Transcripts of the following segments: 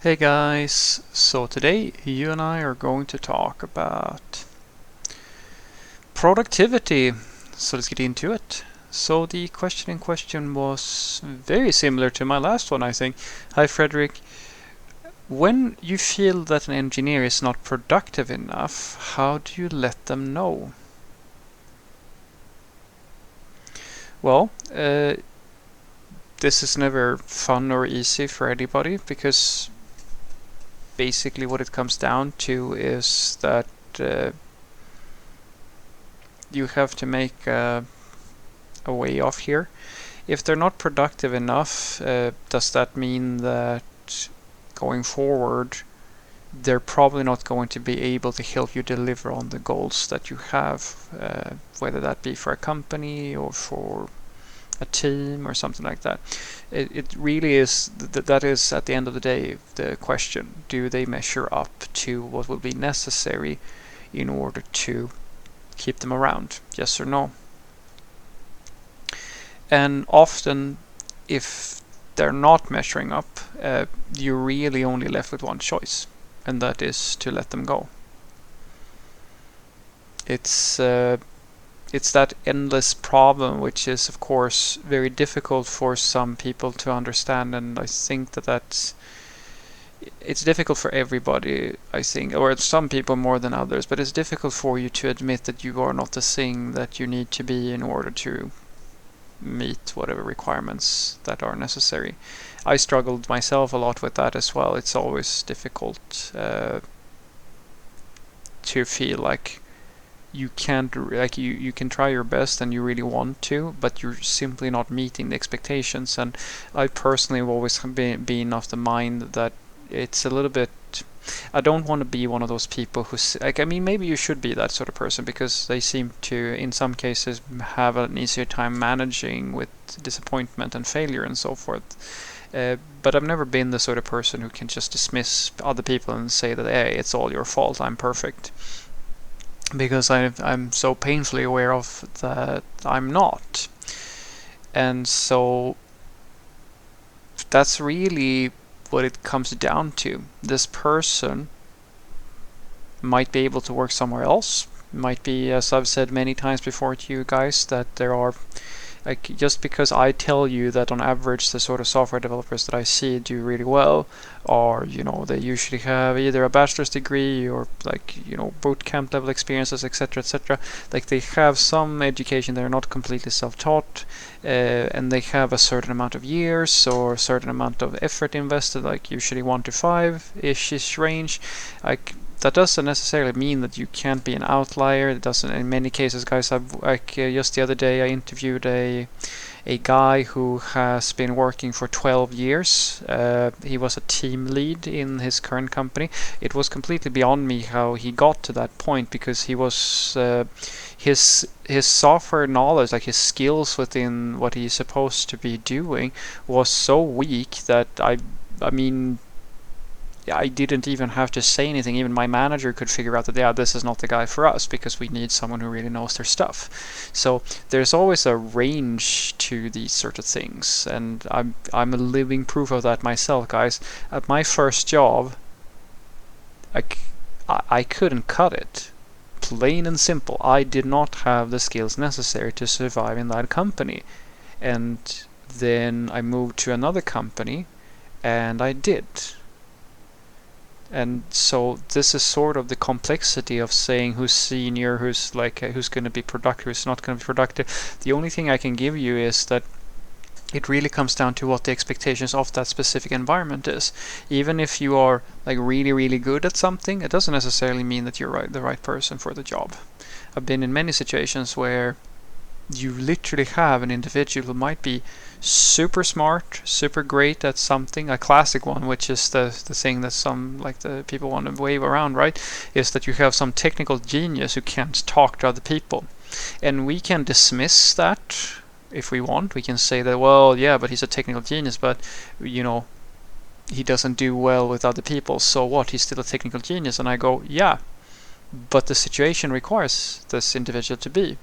Hey guys, so today you and I are going to talk about productivity. So let's get into it. So the question in question was very similar to my last one, I think. Hi Frederick. When you feel that an engineer is not productive enough, how do you let them know? Well, this is never fun or easy for anybody because basically what it comes down to is that uh, you have to make a way off here. If they're not productive enough, does that mean that going forward they're probably not going to be able to help you deliver on the goals that you have, whether that be for a company or for a team or something like that? It really is that is at the end of the day the question: do they measure up to what will be necessary in order to keep them around? Yes or no? And often, if they're not measuring up, you're really only left with one choice, and that is to let them go. It's uh, it's that endless problem, which is of course very difficult for some people to understand, and I think that it's difficult for everybody, I think, or some people more than others, but it's difficult for you to admit that you are not the thing that you need to be in order to meet whatever requirements that are necessary. I struggled myself a lot with that as well. It's always difficult to feel like you can't, like you can try your best and you really want to, but you're simply not meeting the expectations. And I personally have always been of the mind that it's a little bit, I don't want to be one of those people who, like, I mean, maybe you should be that sort of person because they seem to, in some cases, have an easier time managing with disappointment and failure and so forth. But I've never been the sort of person who can just dismiss other people and say that, hey, it's all your fault, I'm perfect. Because I'm so painfully aware of that I'm not. And so that's really what it comes down to. This person might be able to work somewhere else. Might be, as I've said many times before to you guys, that there are, like, just because I tell you that on average the sort of software developers that I see do really well are, they usually have either a bachelor's degree or, like, boot camp level experiences, etc., etc. Like, they have some education, they're not completely self-taught, and they have a certain amount of years or a certain amount of effort invested, like usually 1 to 5-ish range. Like, that doesn't necessarily mean that you can't be an outlier. It doesn't. In many cases, guys, just the other day I interviewed a guy who has been working for 12 years. He was a team lead in his current company. It was completely beyond me how he got to that point, because he was his software knowledge, like his skills within what he's supposed to be doing, was so weak that I mean, I didn't even have to say anything. Even my manager could figure out that, yeah, this is not the guy for us, because we need someone who really knows their stuff. So there's always a range to these sort of things, and I'm a living proof of that myself, guys. At my first job, I couldn't cut it. Plain and simple. I did not have the skills necessary to survive in that company. And then I moved to another company, and I did. And so this is sort of the complexity of saying who's senior, who's going to be productive, who's not going to be productive. The only thing I can give you is that it really comes down to what the expectations of that specific environment is. Even if you are, like, really, really good at something, it doesn't necessarily mean that you're the right person for the job. I've been in many situations where you literally have an individual who might be super smart, super great at something. A classic one, which is the thing that some, like, the people want to wave around, right, is that you have some technical genius who can't talk to other people. And we can dismiss that if we want. We can say that, well, yeah, but he's a technical genius, but he doesn't do well with other people, so what, he's still a technical genius. And I go, yeah, but the situation requires this individual to be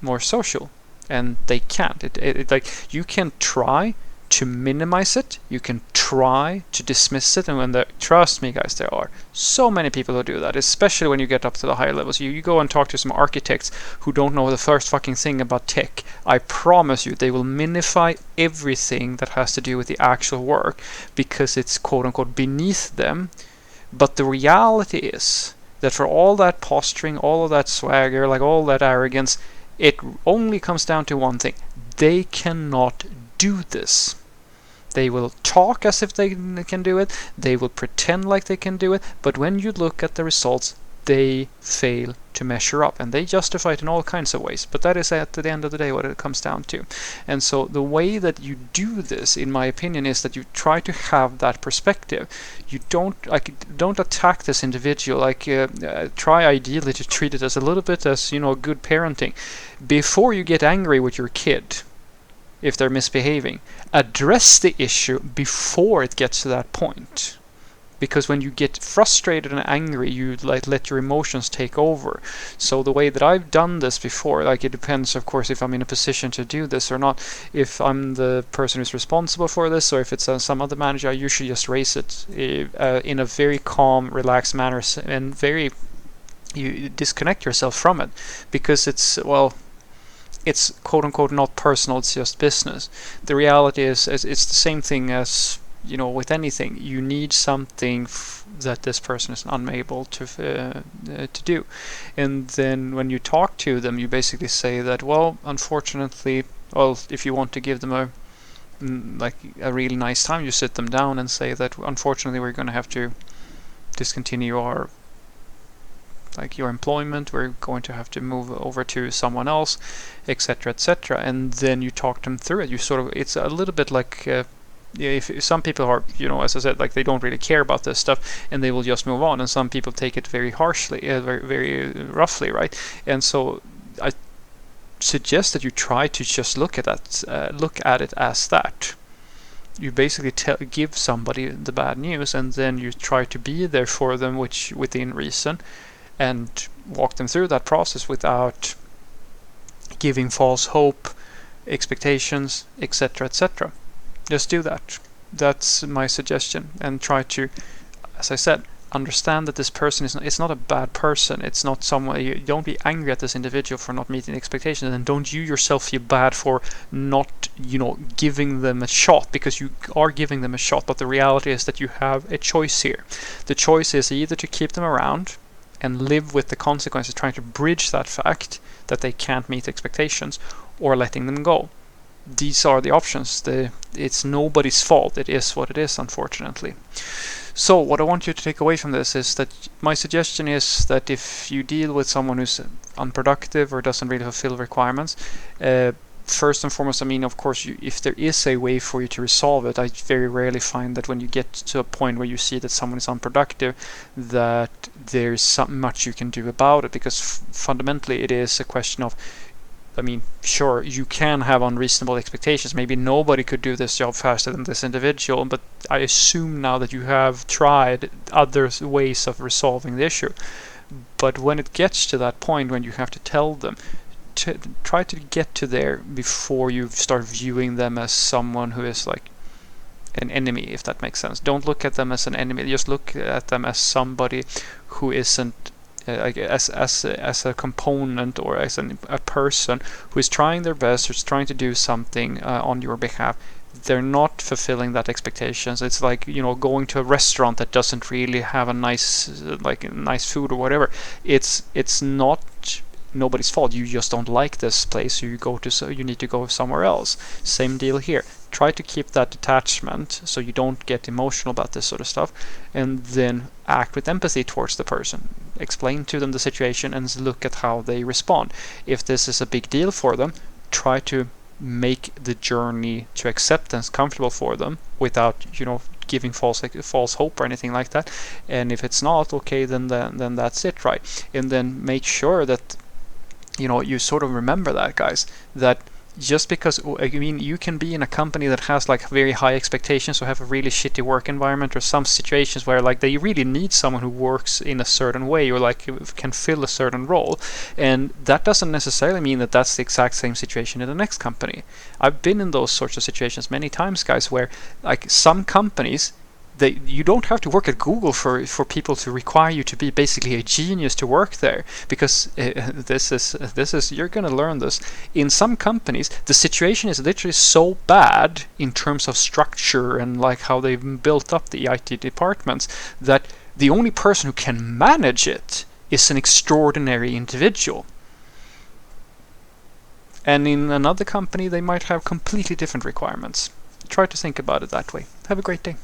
more social, and they can't. Like, you can try to minimize it. You can try to dismiss it. And trust me, guys, there are so many people who do that, especially when you get up to the higher levels. You go and talk to some architects who don't know the first fucking thing about tech. I promise you, they will minify everything that has to do with the actual work because it's quote unquote beneath them. But the reality is that for all that posturing, all of that swagger, like all that arrogance, it only comes down to one thing. They cannot do this. They will talk as if they can do it. They will pretend like they can do it. But when you look at the results, they fail to measure up. And they justify it in all kinds of ways. But that is at the end of the day what it comes down to. And so the way that you do this, in my opinion, is that you try to have that perspective. You don't attack this individual. Try ideally to treat it as a little bit as, good parenting. Before you get angry with your kid, if they're misbehaving, address the issue before it gets to that point. Because when you get frustrated and angry, you let your emotions take over. So the way that I've done this before, it depends, of course, if I'm in a position to do this or not. If I'm the person who's responsible for this, or if it's some other manager, I usually just raise it in a very calm, relaxed manner, and you disconnect yourself from it, because it's quote unquote not personal, it's just business. The reality is it's the same thing as, with anything. You need something that this person is unable to do. And then when you talk to them, you basically say that, well, unfortunately, if you want to give them a really nice time, you sit them down and say that, unfortunately, we're going to have to discontinue your employment, we're going to have to move over to someone else, etc., etc. And then you talk them through it. It's a little bit like, if some people are, as I said, they don't really care about this stuff, and they will just move on. And some people take it very harshly, very, very roughly, right? And so I suggest that you try to just look at it as that. You basically give somebody the bad news, and then you try to be there for them, which within reason, and walk them through that process without giving false hope, expectations, etc., etc. Just do that. That's my suggestion. And try to, as I said, understand that this person it's not a bad person. It's not someone. You don't be angry at this individual for not meeting expectations, and don't you yourself feel bad for not, giving them a shot, because you are giving them a shot. But the reality is that you have a choice here. The choice is either to keep them around and live with the consequences, trying to bridge that fact that they can't meet expectations, or letting them go. These are the options. It's nobody's fault. It is what it is, unfortunately. So what I want you to take away from this is that my suggestion is that if you deal with someone who's unproductive or doesn't really fulfill requirements, first and foremost, of course, if there is a way for you to resolve it, I very rarely find that when you get to a point where you see that someone is unproductive, that there's something much you can do about it, because fundamentally it is a question of, sure, you can have unreasonable expectations. Maybe nobody could do this job faster than this individual, but I assume now that you have tried other ways of resolving the issue. But when it gets to that point when you have to tell them, try to get to there before you start viewing them as someone who is an enemy, if that makes sense. Don't look at them as an enemy. Just look at them as somebody who isn't as a component, or as a person who is trying their best, who's trying to do something on your behalf. They're not fulfilling that expectations. It's like, going to a restaurant that doesn't really have a nice food or whatever. It's not nobody's fault. You just don't like this place, so you need to go somewhere else. Same deal here. Try to keep that detachment so you don't get emotional about this sort of stuff, and then act with empathy towards the person. Explain to them the situation and look at how they respond. If this is a big deal for them, try to make the journey to acceptance comfortable for them without giving false hope or anything like that. And if it's not okay, then that's it, right? And then make sure that you sort of remember that, guys, that just because, I mean, you can be in a company that has like very high expectations or have a really shitty work environment, or some situations where like they really need someone who works in a certain way or like can fill a certain role, and that doesn't necessarily mean that that's the exact same situation in the next company. I've been in those sorts of situations many times, guys, where like some companies, you don't have to work at Google for people to require you to be basically a genius to work there, because this is you're gonna learn this. In some companies, the situation is literally so bad in terms of structure and like how they've built up the IT departments, that the only person who can manage it is an extraordinary individual. And in another company, they might have completely different requirements. Try to think about it that way. Have a great day.